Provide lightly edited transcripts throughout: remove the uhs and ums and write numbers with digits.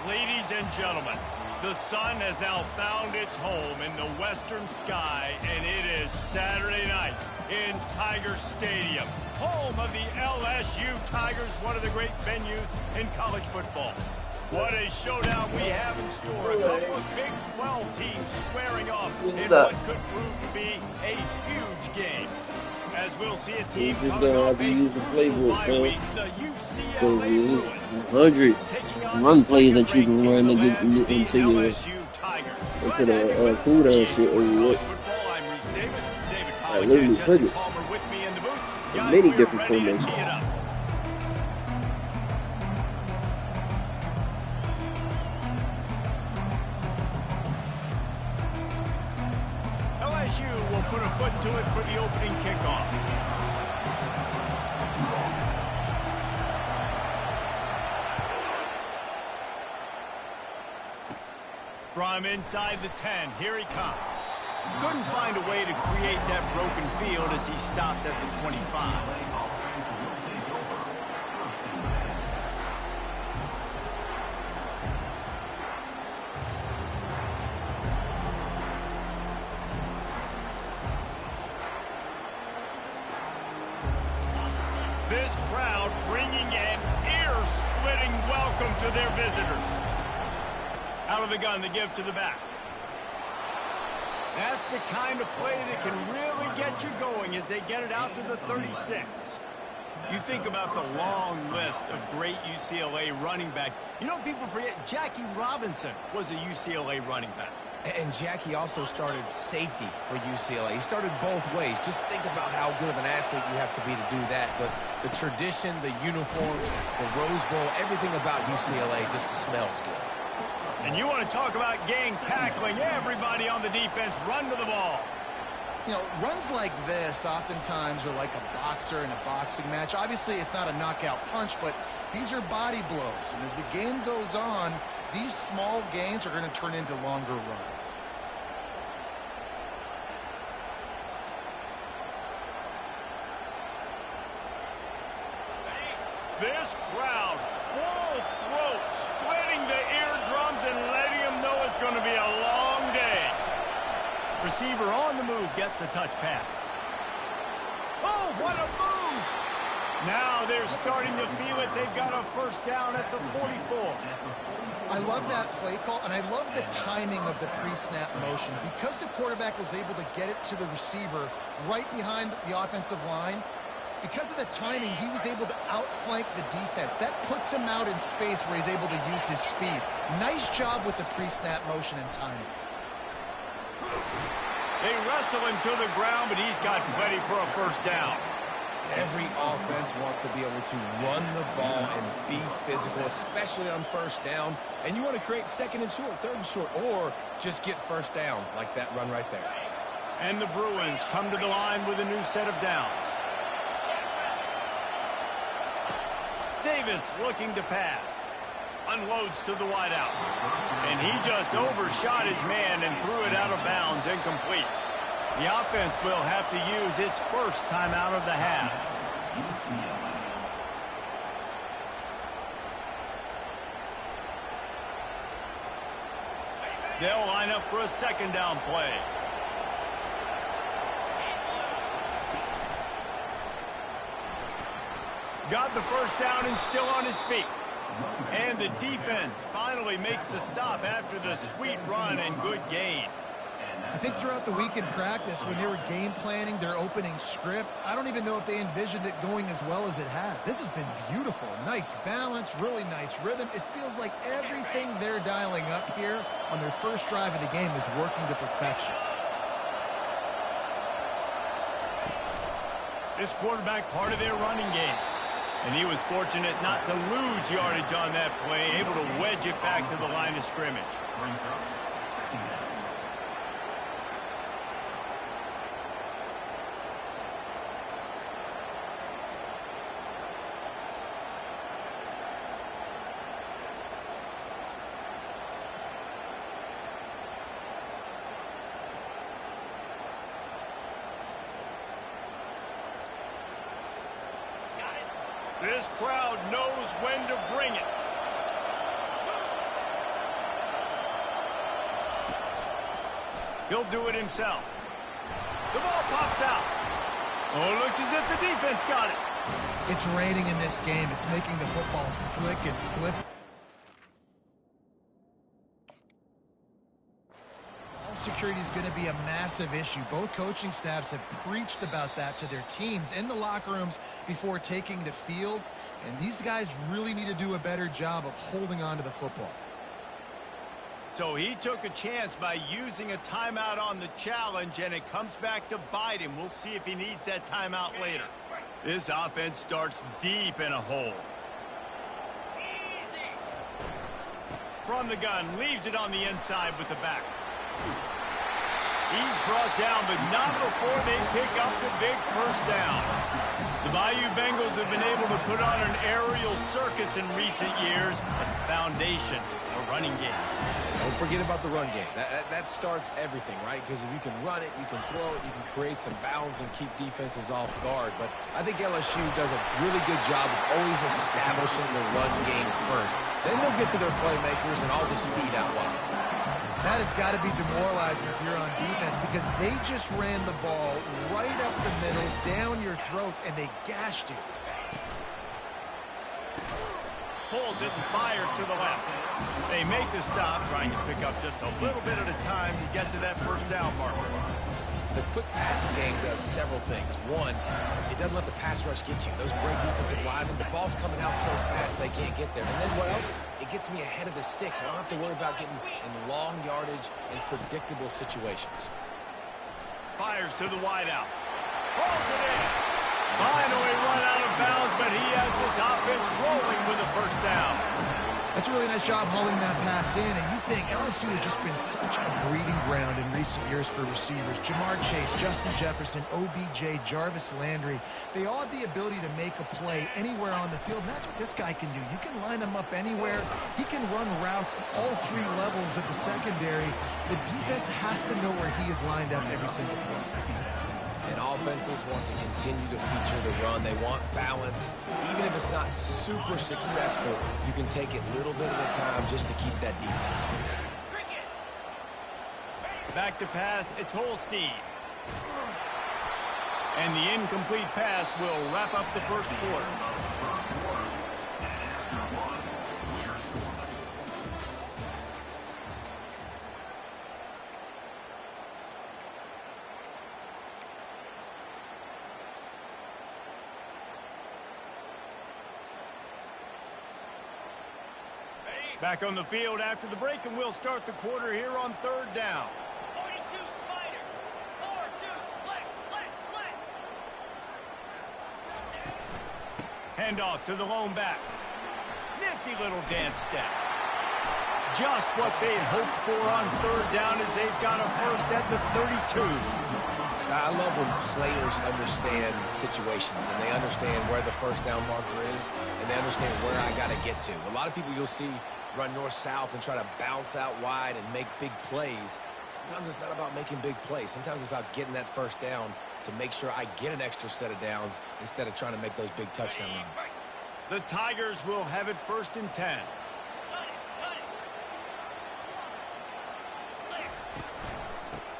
Ladies and gentlemen, the sun has now found its home in the western sky, and it is Saturday night in Tiger Stadium, home of the LSU Tigers, one of the great venues in college football. What a showdown we have in store. A couple of Big 12 teams squaring off in what could prove to be a huge game. As we'll see a team coming off a crucial bye week, the UCLA Bruins 100 run plays that you can run to get into the cooldown shit or what. I literally put it in many different formations. LSU will put a foot to it for the opening kickoff. From inside the 10, here he comes. Couldn't find a way to create that broken field as he stopped at the 25. This crowd bringing an ear-splitting welcome to their visitors. Out of the gun to give to the back. That's the kind of play that can really get you going as they get it out to the 36. You think about the long list of great UCLA running backs. You know, people forget Jackie Robinson was a UCLA running back. And Jackie also started safety for UCLA. He started both ways. Just think about how good of an athlete you have to be to do that. But the tradition, the uniforms, the Rose Bowl, everything about UCLA just smells good. And you want to talk about gang tackling. Everybody on the defense run to the ball. You know, runs like this oftentimes are like a boxer in a boxing match. Obviously, it's not a knockout punch, but these are body blows. And as the game goes on, these small gains are going to turn into longer runs. This crowd, full throat, splitting the eardrums and letting them know it's going to be a long day. Receiver on the move gets the touch pass. Oh, what a move! Now they're starting to feel it. They've got a first down at the 44. I love that play call, and I love the timing of the pre-snap motion. Because the quarterback was able to get it to the receiver right behind the offensive line, because of the timing, he was able to outflank the defense. That puts him out in space where he's able to use his speed. Nice job with the pre-snap motion and timing. They wrestle him to the ground, but he's got plenty for a first down. Every offense wants to be able to run the ball and be physical, especially on first down. And you want to create second and short, third and short, or just get first downs like that run right there. And the Bruins come to the line with a new set of downs. Davis looking to pass. Unloads to the wideout. And he just overshot his man and threw it out of bounds, incomplete. The offense will have to use its first time out of the half. They'll line up for a second down play. Got the first down and still on his feet. And the defense finally makes the stop after the sweet run and good gain. I think throughout the week in practice, when they were game planning their opening script, I don't even know if they envisioned it going as well as it has. This has been beautiful. Nice balance, really nice rhythm. It feels like everything they're dialing up here on their first drive of the game is working to perfection. This quarterback part of their running game. And he was fortunate not to lose yardage on that play, able to wedge it back to the line of scrimmage. This crowd knows when to bring it. He'll do it himself. The ball pops out. Oh, it looks as if the defense got it. It's raining in this game. It's making the football slick and slip. Ball security is going to be a massive issue. Both coaching staffs have preached about that to their teams in the locker rooms before taking the field. And these guys really need to do a better job of holding on to the football. So he took a chance by using a timeout on the challenge, and it comes back to bite him. We'll see if he needs that timeout later. This offense starts deep in a hole. From the gun, leaves it on the inside with the back. He's brought down, but not before they pick up the big first down. The Bayou Bengals have been able to put on an aerial circus in recent years, but the foundation, a running game. Don't forget about the run game. That starts everything, right? Because if you can run it, you can throw it, you can create some balance and keep defenses off guard. But I think LSU does a really good job of always establishing the run game first. Then they'll get to their playmakers and all the speed out wide. That has got to be demoralizing if you're on defense, because they just ran the ball right up the middle, down your throats, and they gashed you. Pulls it and fires to the left. They make the stop, trying to pick up just a little bit at a time to get to that first down marker. The quick passing game does several things. One, it doesn't let the pass rush get you. Those great defensive linemen, the ball's coming out so fast they can't get there. And then what else? It gets me ahead of the sticks. I don't have to worry about getting in long yardage and predictable situations. Fires to the wideout. Pulls it in. Finally run out of bounds, but he has this offense rolling with a first down. That's a really nice job hauling that pass in, and you think LSU has just been such a breeding ground in recent years for receivers. Jamar Chase, Justin Jefferson, OBJ, Jarvis Landry, they all have the ability to make a play anywhere on the field, and that's what this guy can do. You can line him up anywhere. He can run routes at all three levels of the secondary. The defense has to know where he is lined up every single play. And offenses want to continue to feature the run. They want balance. Even if it's not super successful, you can take it little bit at a time just to keep that defense honest. Back to pass, it's Holstein. And the incomplete pass will wrap up the first quarter. Back on the field after the break, and we'll start the quarter here on third down. 42 spider. 4-2 flex, flex, flex. Handoff to the lone back. Nifty little dance step. Just what they'd hoped for on third down as they've got a first at the 32. I love when players understand situations and they understand where the first down marker is and they understand where I got to get to. A lot of people you'll see run north-south and try to bounce out wide and make big plays. Sometimes it's not about making big plays. Sometimes it's about getting that first down to make sure I get an extra set of downs instead of trying to make those big touchdown runs. The Tigers will have it first and 10.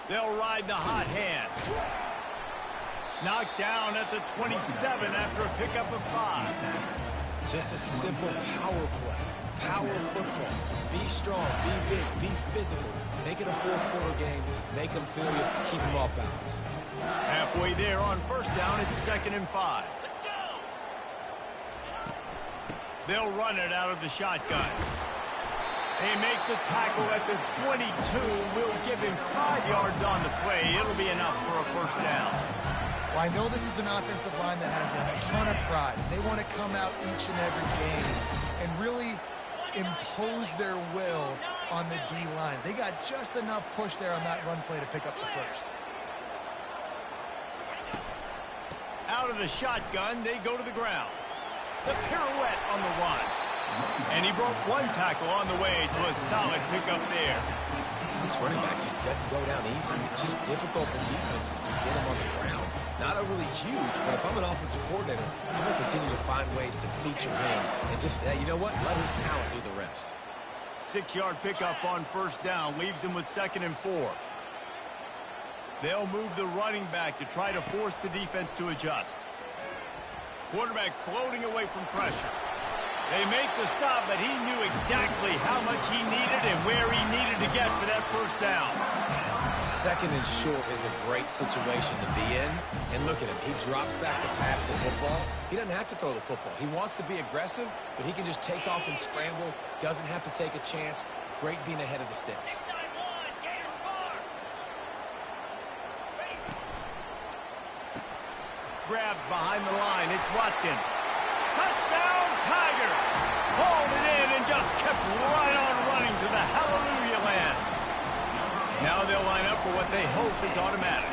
They'll ride the hot hand. Knocked down at the 27 after a pickup of 5. Just a simple power play. Power football. Be strong, be big, be physical. Make it a fourth quarter game. Make them feel you. Keep them off balance. Halfway there on first down, it's 2nd and 5. Let's go. They'll run it out of the shotgun. They make the tackle at the 22. Will give him 5 yards on the play. It'll be enough for a first down. Well, I know this is an offensive line that has a ton of pride. They want to come out each and every game and really impose their will on the D-line. They got just enough push there on that run play to pick up the first. Out of the shotgun, they go to the ground. The pirouette on the run. And he broke 1 tackle on the way to a solid pickup there. This running back just doesn't go down easy. It's just difficult for defenses to get him on the ground. Not overly huge, but if I'm an offensive coordinator, I'm going to continue to find ways to feature him. And just, you know what? Let his talent do the rest. 6-yard pickup on first down leaves him with 2nd and 4. They'll move the running back to try to force the defense to adjust. Quarterback floating away from pressure. They make the stop, but he knew exactly how much he needed and where he needed to get for that first down. Second and short is a great situation to be in. And look at him. He drops back to pass the football. He doesn't have to throw the football. He wants to be aggressive, but he can just take off and scramble. Doesn't have to take a chance. Great being ahead of the sticks. Grabbed behind the line. It's Watkins. Touchdown, Tigers! Hauled it in and just kept right on running to the hallelujah land. Now they'll line up for what they hope is automatic.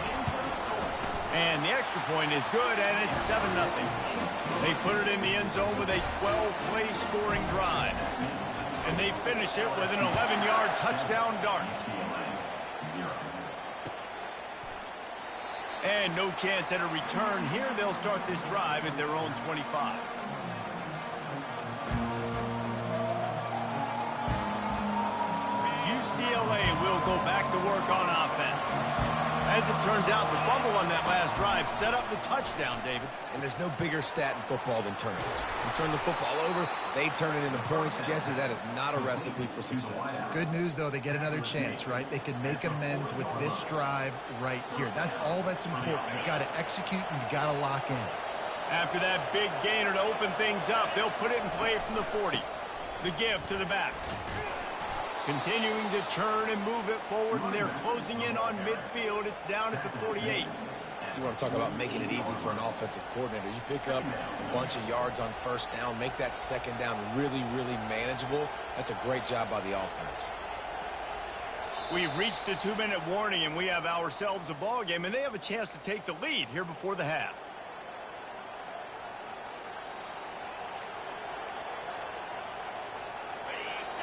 And the extra point is good, and it's 7-0. They put it in the end zone with a 12-play scoring drive. And they finish it with an 11-yard touchdown dart. And no chance at a return here. They'll start this drive at their own 25. UCLA will go back to work on offense. As it turns out, the fumble on that last drive set up the touchdown, David. And there's no bigger stat in football than turnovers. You turn the football over, they turn it into points. Jesse, that is not a recipe for success. Good news, though, they get another chance, right? They can make amends with this drive right here. That's all that's important. You've got to execute and you've got to lock in. After that big gainer to open things up, they'll put it in play from the 40. The give to the back. Continuing to churn and move it forward, and they're closing in on midfield. It's down at the 48. You want to talk about making it easy for an offensive coordinator. You pick up a bunch of yards on first down, make that second down really, really manageable. That's a great job by the offense. We've reached the 2-minute warning, and we have ourselves a ball game, and they have a chance to take the lead here before the half.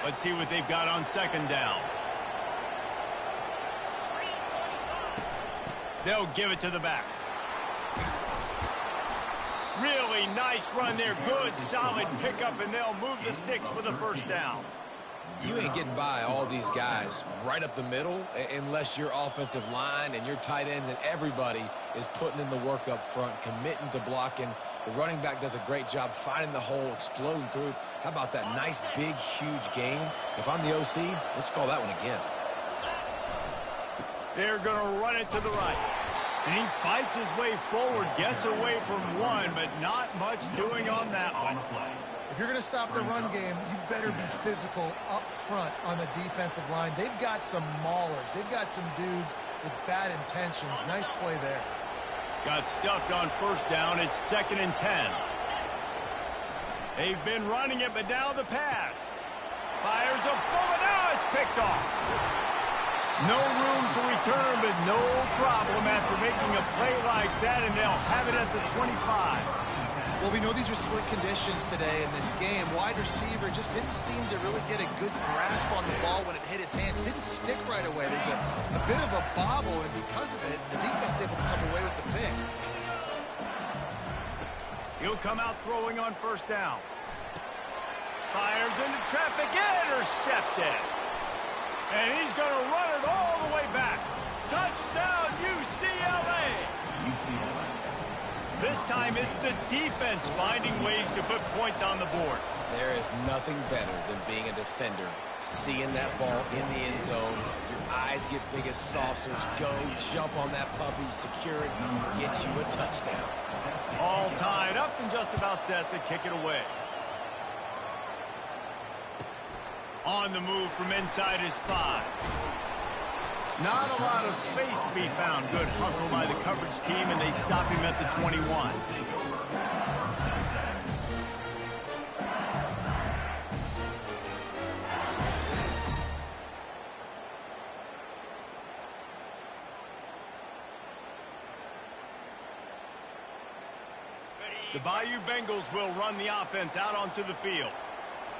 Let's see what they've got on second down. They'll give it to the back. Really nice run there. Good, solid pickup, and they'll move the sticks with a first down. You ain't getting by all these guys right up the middle unless your offensive line and your tight ends and everybody is putting in the work up front, committing to blocking. The running back does a great job finding the hole, exploding through. How about that nice, big, huge gain? If I'm the OC, let's call that one again. They're going to run it to the right. And he fights his way forward, gets away from one, but not much doing on that one. If you're going to stop the run game, you better be physical up front on the defensive line. They've got some maulers. They've got some dudes with bad intentions. Nice play there. Got stuffed on first down. It's 2nd and 10. They've been running it, but now the pass. Fires a bullet. Now it's picked off. No room to return, but no problem after making a play like that, and they'll have it at the 25. Well, we know these are slick conditions today in this game. Wide receiver just didn't seem to really get a good grasp on the ball when it hit his hands. Didn't stick right away. There's a bit of a bobble, and because of it, the defense able to come away with the pick. He'll come out throwing on first down. Fires into traffic, intercepted. And he's going to run it all the way back. Touchdown, UCLA. This time it's the defense finding ways to put points on the board. There is nothing better than being a defender, seeing that ball in the end zone. Your eyes get big as saucers. Go, jump on that puppy, secure it, get you a touchdown. All tied up and just about set to kick it away. On the move from inside his 5. Not a lot of space to be found. Good hustle by the coverage team, and they stop him at the 21. The Bayou Bengals will run the offense out onto the field.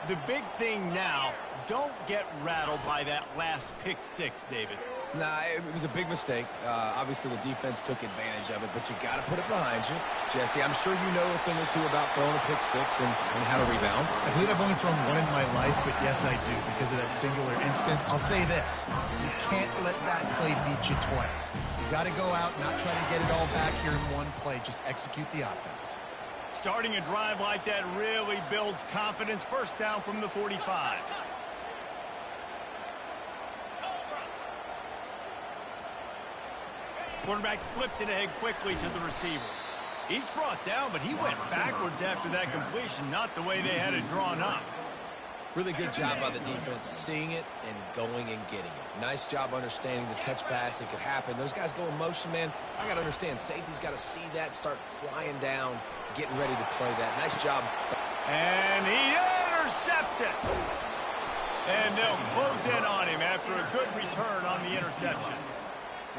The big thing now, don't get rattled by that last pick 6, David. Nah, it was a big mistake. Obviously, the defense took advantage of it, but you got to put it behind you. Jesse, I'm sure you know a thing or two about throwing a pick six and how to rebound. I believe I've only thrown one in my life, but yes, I do, because of that singular instance. I'll say this. You can't let that play beat you twice. You got to go out, not try to get it all back here in one play. Just execute the offense. Starting a drive like that really builds confidence. First down from the 45. Quarterback flips it ahead quickly to the receiver. Each brought down, but he went backwards after that completion, not the way they had it drawn up. Really good job by the defense, seeing it and going and getting it. Nice job understanding the touch pass. It could happen. Those guys go in motion, man. I got to understand, safety's got to see that, start flying down, getting ready to play that. Nice job. And he intercepts it. And they'll close in on him after a good return on the interception.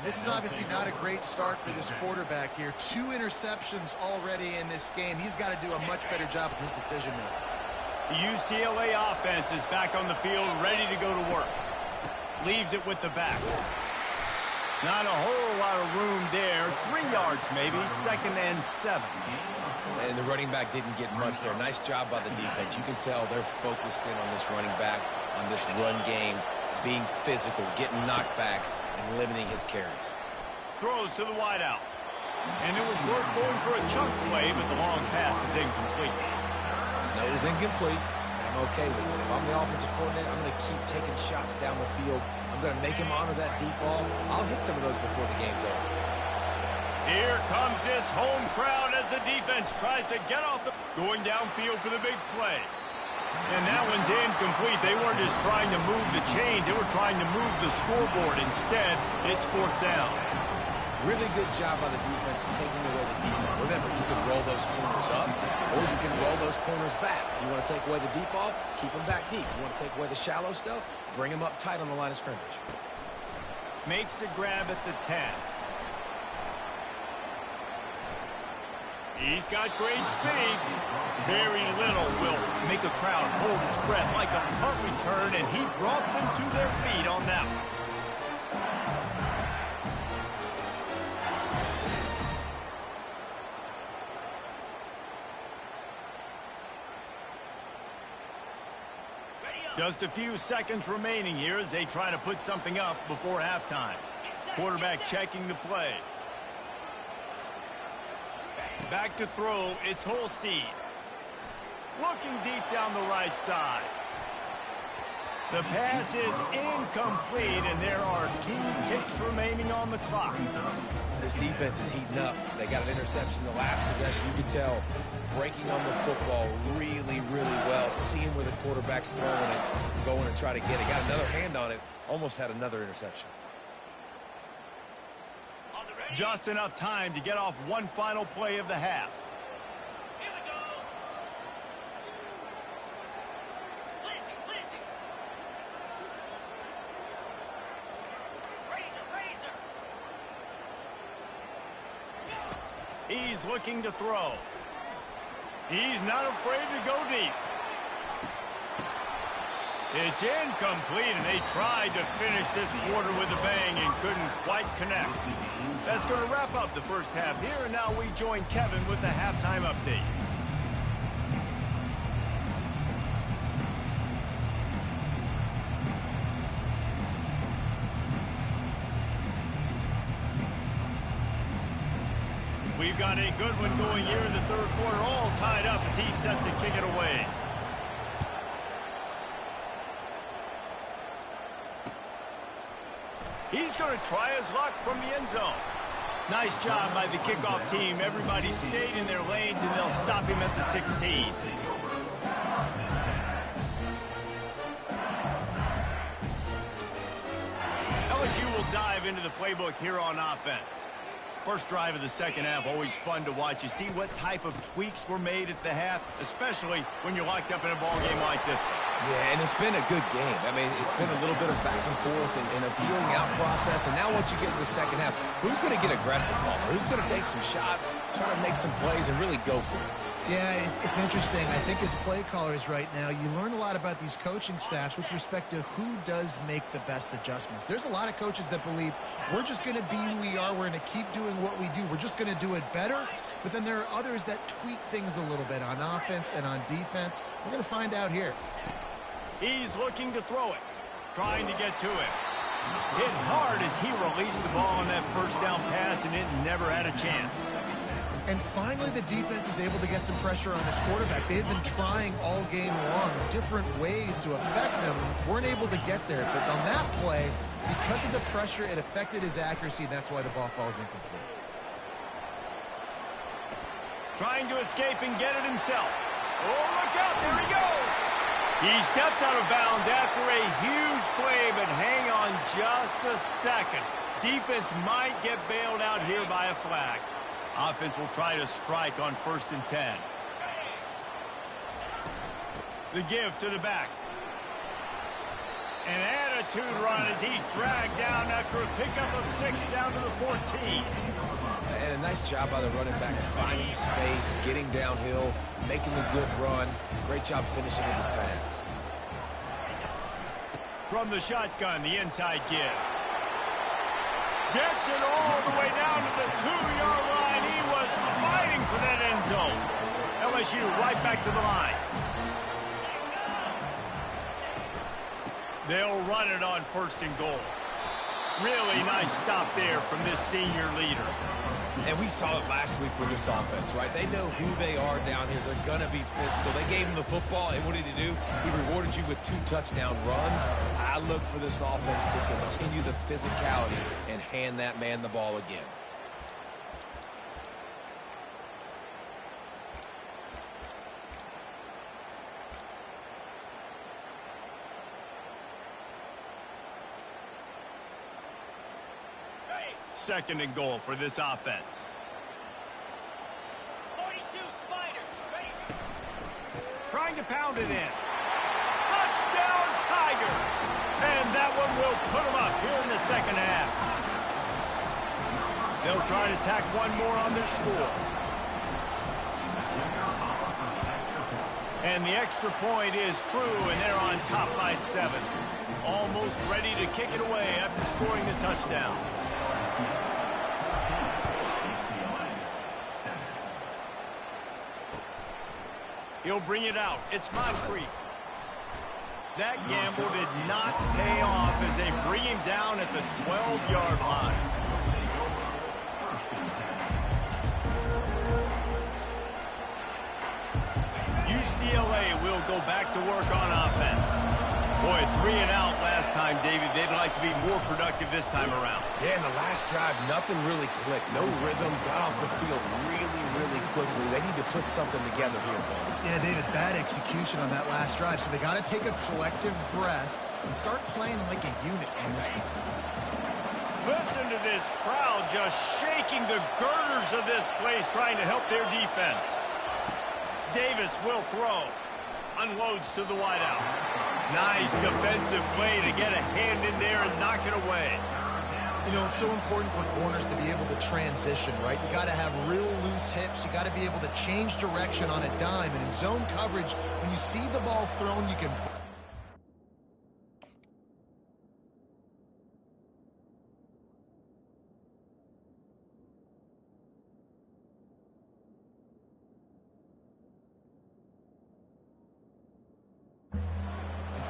This is obviously not a great start for this quarterback here. 2 interceptions already in this game. He's got to do a much better job with his decision making. The UCLA offense is back on the field, ready to go to work. Leaves it with the back. Not a whole lot of room there. 3 yards maybe, 2nd and 7. And the running back didn't get much there. Nice job by the defense. You can tell they're focused in on this running back, on this run game, being physical, getting knockbacks, and limiting his carries. Throws to the wideout. And it was worth going for a chunk play, but the long pass is incomplete. I know it was incomplete, and I'm okay with it. If I'm the offensive coordinator, I'm going to keep taking shots down the field. I'm going to make him honor that deep ball. I'll hit some of those before the game's over. Here comes this home crowd as the defense tries to get off the... Going downfield for the big play. And that one's incomplete. They weren't just trying to move the chains. They were trying to move the scoreboard. Instead, it's 4th down. Really good job by the defense taking away the deep ball. Remember, you can roll those corners up, or you can roll those corners back. You want to take away the deep ball, keep them back deep. You want to take away the shallow stuff, bring them up tight on the line of scrimmage. Makes the grab at the 10. He's got great speed. Very little will make a crowd hold its breath like a punt return, and he brought them to their feet on that one. Just a few seconds remaining here as they try to put something up before halftime. Quarterback checking the play. Back to throw, it's Holstein. Looking deep down the right side. The pass is incomplete, and there are 2 ticks remaining on the clock. This defense is heating up. They got an interception the last possession. You can tell breaking on the football really, really well, seeing where the quarterback's throwing it, going to try to get it. Got another hand on it, almost had another interception. Just enough time to get off one final play of the half. Here we go. Blizzy, blizzy. Razor, razor. He's looking to throw. He's not afraid to go deep. It's incomplete, and they tried to finish this quarter with a bang and couldn't quite connect. That's going to wrap up the first half here, and now we join Kevin with the halftime update. We've got a good one going here in the 3rd quarter, all tied up as he's set to kick it away. He's going to try his luck from the end zone. Nice job by the kickoff team. Everybody stayed in their lanes, and they'll stop him at the 16. LSU will dive into the playbook here on offense. First drive of the second half, always fun to watch. You see what type of tweaks were made at the half, especially when you're locked up in a ball game like this one. Yeah, and it's been a good game. I mean, it's been a little bit of back and forth and a feeling out process. And now once you get to the second half, who's going to get aggressive, Palmer? Who's going to take some shots, try to make some plays, and really go for it? Yeah, it's interesting. I think as play callers right now, you learn a lot about these coaching staffs with respect to who does make the best adjustments. There's a lot of coaches that believe we're just going to be who we are. We're going to keep doing what we do. We're just going to do it better. But then there are others that tweak things a little bit on offense and on defense. We're going to find out here. He's looking to throw it, trying to get to it. Hit hard as he released the ball on that first down pass, and it never had a chance. And finally, the defense is able to get some pressure on this quarterback. They've been trying all game long different ways to affect him. Weren't able to get there. But on that play, because of the pressure, it affected his accuracy, and that's why the ball falls incomplete. Trying to escape and get it himself. Oh, look out. There he goes. He stepped out of bounds after a huge play, but hang on just a second. Defense might get bailed out here by a flag. Offense will try to strike on 1st and 10. The give to the back. An attitude run as he's dragged down after a pickup of 6 down to the 14. And a nice job by the running back, finding space, getting downhill, making a good run. Great job finishing with his pads. From the shotgun, the inside give. Gets it all the way down to the 2-yard line. He was fighting for that end zone. LSU right back to the line. They'll run it on 1st and goal. Really nice stop there from this senior leader. And we saw it last week with this offense, right? They know who they are down here. They're going to be physical. They gave him the football, and what did he do? He rewarded you with 2 touchdown runs. I look for this offense to continue the physicality and hand that man the ball again. Second and goal for this offense. 42 Spiders, ready. Trying to pound it in. Touchdown, Tigers! And that one will put them up here in the second half. They'll try to tack one more on their score. And the extra point is true, and they're on top by 7. Almost ready to kick it away after scoring the touchdown. He'll bring it out. It's Moncrief. That gamble did not pay off as they bring him down at the 12-yard line. UCLA will go back to work on offense. Boy, 3 and out last time, David. They'd like to be more productive this time around. Yeah, in the last drive, nothing really clicked. No rhythm, got off the field really quickly. They need to put something together here, Paul. Yeah, David, bad execution on that last drive. So they got to take a collective breath and start playing like a unit on this one. Listen to this crowd just shaking the girders of this place, trying to help their defense. Davis will throw. Unloads to the wideout. Nice defensive play to get a hand in there and knock it away. You know, it's so important for corners to be able to transition, right? You got to have real loose hips. You got to be able to change direction on a dime. And in zone coverage, when you see the ball thrown, you can...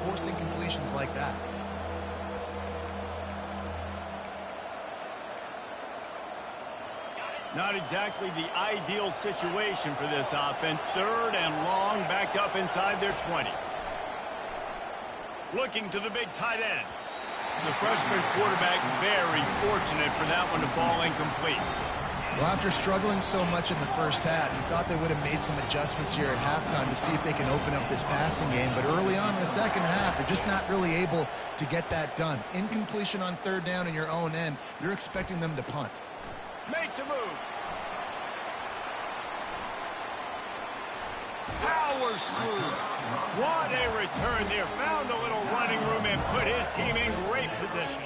forcing completions like that. Not exactly the ideal situation for this offense. 3rd and long, backed up inside their 20. Looking to the big tight end. The freshman quarterback very fortunate for that one to fall incomplete. Well, after struggling so much in the first half, you thought they would have made some adjustments here at halftime to see if they can open up this passing game. But early on in the second half, they're just not really able to get that done. Incompletion on 3rd down in your own end, you're expecting them to punt. Makes a move. Powers through. What a return there. Found a little running room and put his team in great position.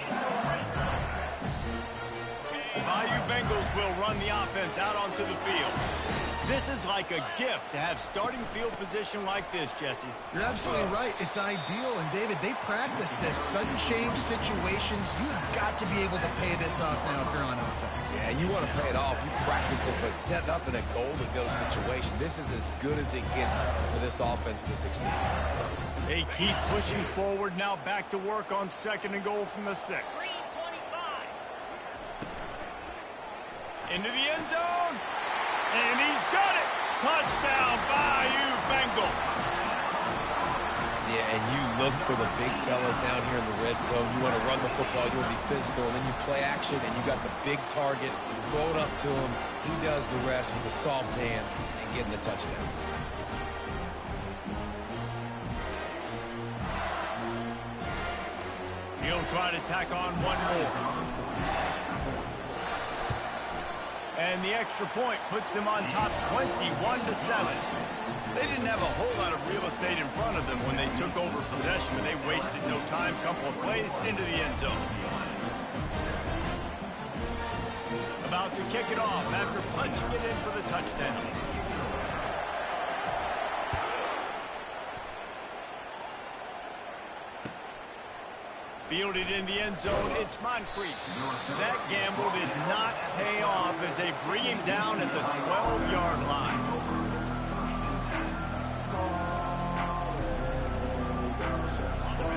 The Bayou Bengals will run the offense out onto the field. This is like a gift to have starting field position like this, Jesse. You're absolutely right. It's ideal. And, David, they practice this. Sudden change situations, you've got to be able to pay this off now if you're on offense. Yeah, and you want to pay it off. You practice it, but set up in a goal-to-go situation. This is as good as it gets for this offense to succeed. They keep pushing forward. Now back to work on 2nd and goal from the 6. Into the end zone. And he's got it. Touchdown, Bayou Bengals. Yeah, and you look for the big fellas down here in the red zone. You want to run the football, you want to be physical, and then you play action, and you got the big target. Throw it up to him. He does the rest with the soft hands and getting the touchdown. He'll try to tack on one more. And the extra point puts them on top 21-7. They didn't have a whole lot of real estate in front of them when they took over possession, but they wasted no time. Couple of plays into the end zone. About to kick it off after punching it in for the touchdown. Fielded in the end zone, it's Moncrief. That gamble did not pay off as they bring him down at the 12-yard line.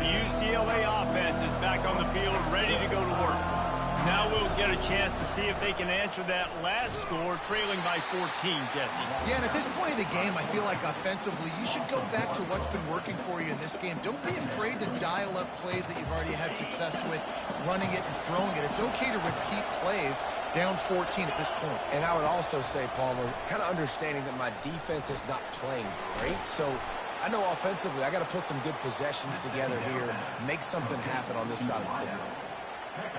The UCLA offense is back on the field, ready to go to work. Now we'll get a chance to see if they can answer that last score, trailing by 14, Jesse. Yeah, and at this point of the game, I feel like offensively, you should go back to what's been working for you in this game. Don't be afraid to dial up plays that you've already had success with, running it and throwing it. It's okay to repeat plays down 14 at this point. And I would also say, Palmer, kind of understanding that my defense is not playing great, so I know offensively I got to put some good possessions together here, make something happen on this side of the football.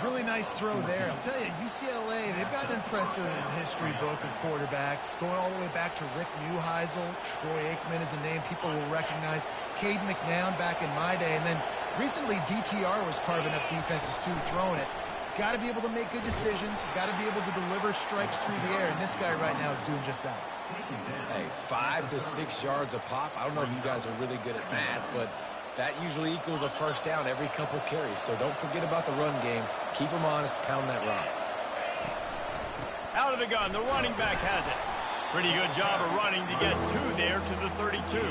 Really nice throw there. I'll tell you, UCLA, they've got an impressive history book of quarterbacks, going all the way back to Rick Neuheisel. Troy Aikman is a name people will recognize. Cade McNown back in my day. And then recently, DTR was carving up defenses too, throwing it. Got to be able to make good decisions. Got to be able to deliver strikes through the air. And this guy right now is doing just that. Hey, 5 to 6 yards a pop. I don't know if you guys are really good at math, but that usually equals a first down every couple carries. So don't forget about the run game. Keep them honest. Pound that rock. Out of the gun. The running back has it. Pretty good job of running to get two there to the 32.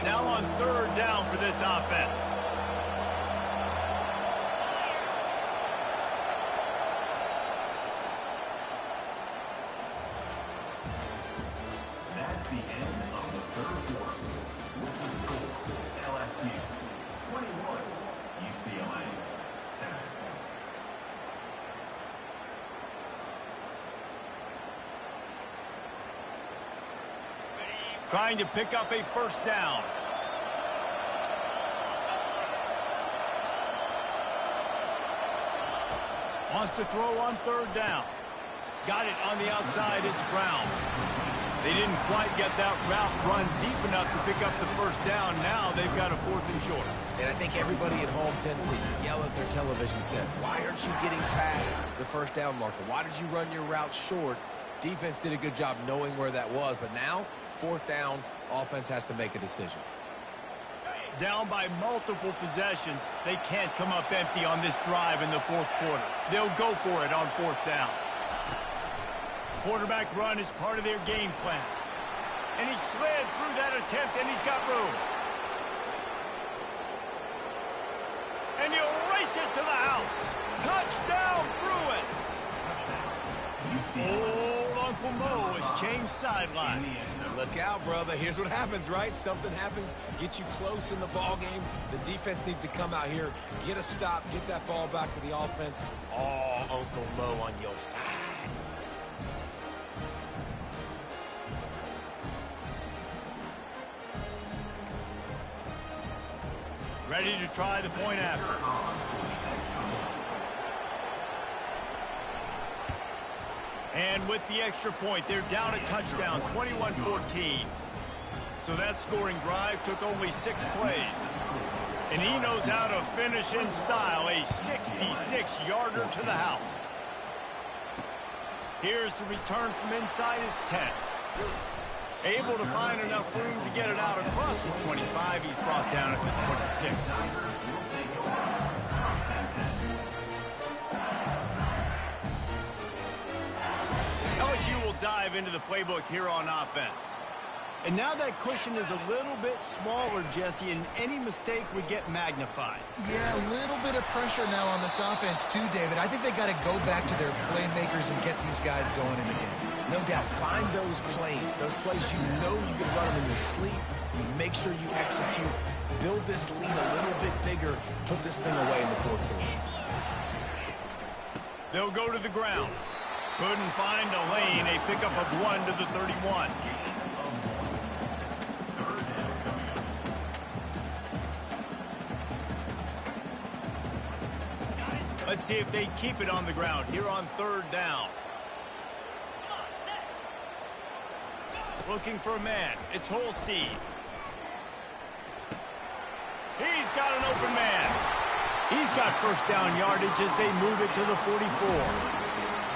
Now on 3rd down for this offense. That's the end of the 3rd quarter. With the score, LSU 21, UCLA 7. Trying to pick up a first down. Wants to throw on 3rd down. Got it on the outside. It's Brown. They didn't quite get that route run deep enough to pick up the first down. Now they've got a 4th and short. And I think everybody at home tends to yell at their television set, why aren't you getting past the first down marker? Why did you run your route short? Defense did a good job knowing where that was, but now 4th down, offense has to make a decision. Down by multiple possessions, they can't come up empty on this drive in the 4th quarter. They'll go for it on 4th down. Quarterback run is part of their game plan. And he slid through that attempt, and he's got room. And he'll race it to the house. Touchdown, Bruins! Old Uncle Mo has changed sidelines. Look out, brother. Here's what happens, right? Something happens, get you close in the ball game. The defense needs to come out here, get a stop, get that ball back to the offense. Oh, Uncle Mo on your side. Ready to try the point after. And with the extra point, they're down a touchdown, 21-14. So that scoring drive took only 6 plays. And he knows how to finish in style, a 66-yarder to the house. Here's the return from inside his 10. Able to find enough room to get it out across the 25. He's brought down at the 26. LSU will dive into the playbook here on offense. And now that cushion is a little bit smaller, Jesse, and any mistake would get magnified. Yeah, a little bit of pressure now on this offense too, David. I think they got to go back to their playmakers and get these guys going in the game. No doubt. Find those plays you know you can run them in your sleep. You make sure you execute. Build this lead a little bit bigger. Put this thing away in the fourth quarter. They'll go to the ground. Couldn't find a lane. A pickup of 1 to the 31. Let's see if they keep it on the ground here on 3rd down. Looking for a man. It's Holstein. He's got an open man. He's got first down yardage as they move it to the 44.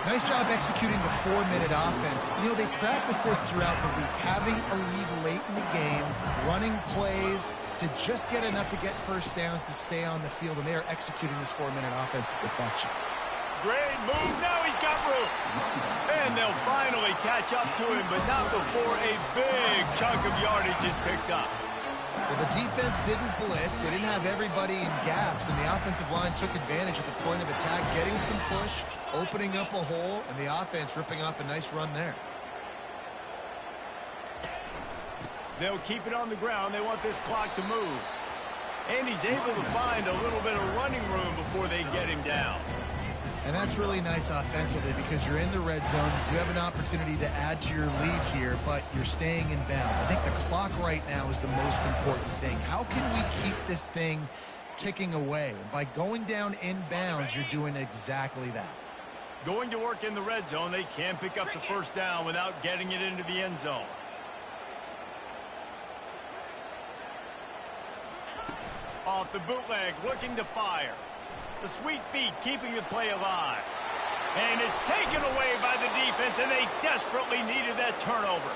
Nice job executing the 4-minute offense. You know, they practice this throughout the week, having a lead late in the game, running plays to just get enough to get first downs to stay on the field, and they are executing this 4-minute offense to perfection. Great move. Now he's got room. And they'll finally catch up to him, but not before a big chunk of yardage is picked up. Well, the defense didn't blitz. They didn't have everybody in gaps, and the offensive line took advantage at the point of attack, getting some push, opening up a hole, and the offense ripping off a nice run there. They'll keep it on the ground. They want this clock to move. And he's able to find a little bit of running room before they get him down. And that's really nice offensively because you're in the red zone. You do have an opportunity to add to your lead here, but you're staying in bounds. I think the clock right now is the most important thing. How can we keep this thing ticking away? By going down in bounds, you're doing exactly that. Going to work in the red zone, they can pick up the first down without getting it into the end zone. Off the bootleg, looking to fire. The sweet feet keeping the play alive. And it's taken away by the defense, and they desperately needed that turnover.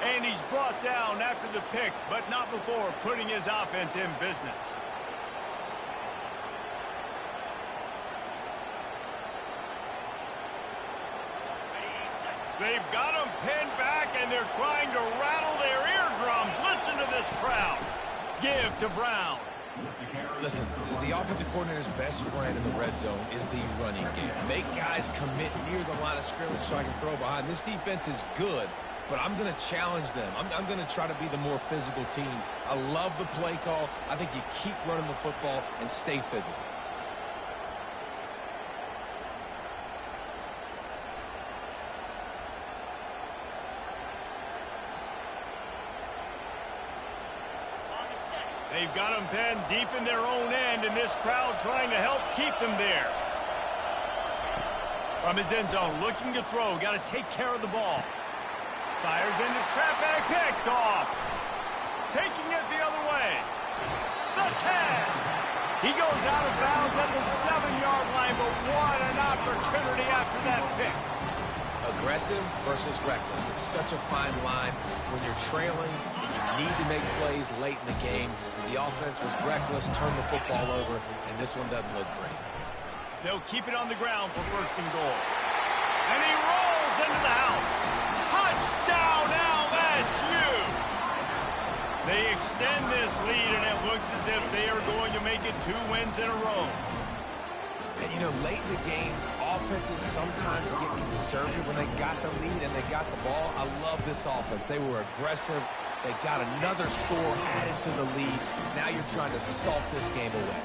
And he's brought down after the pick, but not before putting his offense in business. They've got him pinned back, and they're trying to rattle their eardrums. Listen to this crowd. Give to Brown. Listen, the offensive coordinator's best friend in the red zone is the running game. Make guys commit near the line of scrimmage so I can throw behind. This defense is good, but I'm going to challenge them. I'm going to try to be the more physical team. I love the play call. I think you keep running the football and stay physical. They've got them pinned deep in their own end, and this crowd trying to help keep them there. From his end zone, looking to throw. Got to take care of the ball. Fires into traffic, picked off. Taking it the other way. The 10. He goes out of bounds at the 7-yard line, but what an opportunity after that pick. Aggressive versus reckless. It's such a fine line when you're trailing. You need to make plays late in the game. The offense was reckless, turned the football over, and this one doesn't look great. They'll keep it on the ground for 1st and goal. And he rolls into the house. Touchdown, LSU! They extend this lead, and it looks as if they are going to make it 2 wins in a row. And, you know, late in the games, offenses sometimes get conservative when they got the lead and they got the ball. I love this offense. They were aggressive. They got another score added to the lead. Now you're trying to salt this game away.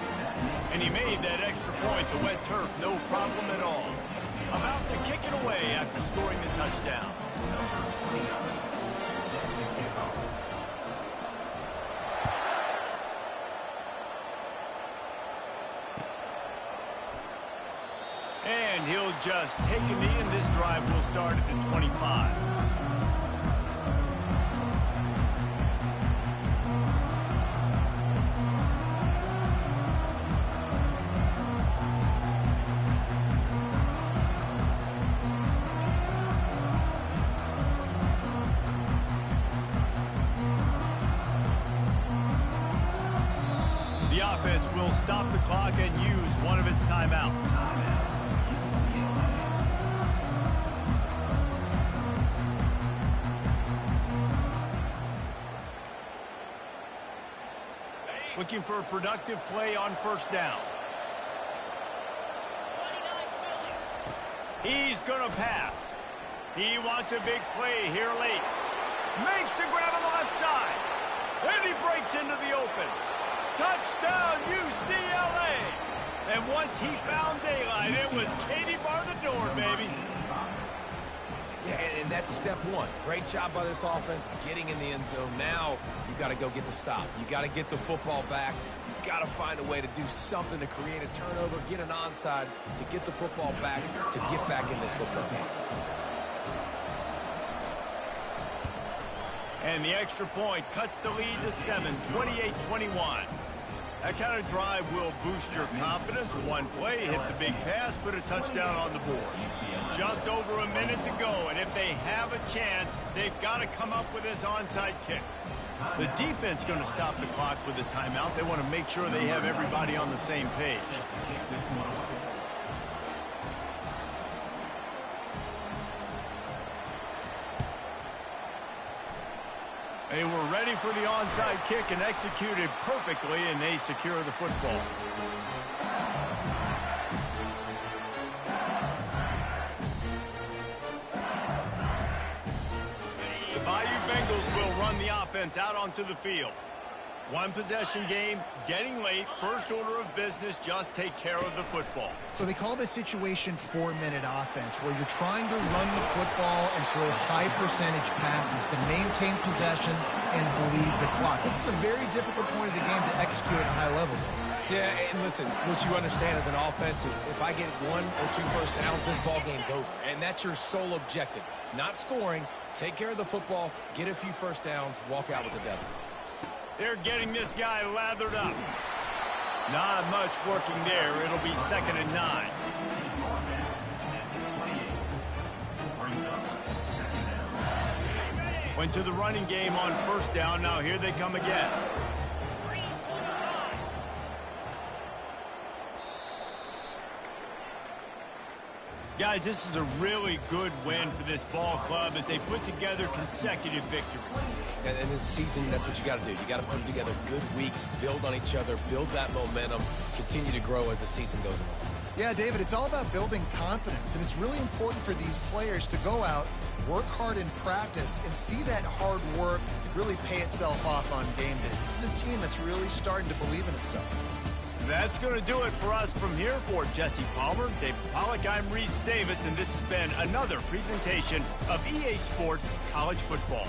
And he made that extra point, the wet turf, no problem at all. About to kick it away after scoring the touchdown. And he'll just take a knee, and this drive will start at the 25. The offense will stop the clock and use one of its timeouts. Looking for a productive play on first down. He's going to pass. He wants a big play here late. Makes the grab on the left side. And he breaks into the open. Touchdown, UCLA! And once he found daylight, it was Katie bar the door, baby. Yeah, and that's step one. Great job by this offense getting in the end zone. Now you got to go get the stop. You got to get the football back. You got to find a way to do something to create a turnover, get an onside, to get the football back, to get back in this football game. And the extra point cuts the lead to 7, 28-21. That kind of drive will boost your confidence. One play, hit the big pass, put a touchdown on the board. Just over a minute to go, and if they have a chance, they've got to come up with this onside kick. The defense going to stop the clock with a timeout. They want to make sure they have everybody on the same page. They were ready for the onside kick and executed perfectly, and they secure the football. The Bayou Bengals will run the offense out onto the field. One possession game, getting late, first order of business, just take care of the football. So they call this situation 4-minute offense, where you're trying to run the football and throw high percentage passes to maintain possession and bleed the clock. This is a very difficult point of the game to execute at a high level. Yeah, and listen, what you understand as an offense is if I get 1 or 2 first downs, this ball game's over. And that's your sole objective. Not scoring, take care of the football, get a few first downs, walk out with the W. They're getting this guy lathered up. Not much working there. It'll be 2nd and 9. Went to the running game on first down. Now here they come again. Guys, this is a really good win for this ball club as they put together consecutive victories. And this season, that's what you got to do. You got to put together good weeks, build on each other, build that momentum, continue to grow as the season goes along. Yeah, David, it's all about building confidence, and it's really important for these players to go out, work hard in practice, and see that hard work really pay itself off on game day. This is a team that's really starting to believe in itself. That's going to do it for us from here. For Jesse Palmer, David Pollack, I'm Reese Davis, and this has been another presentation of EA Sports College Football.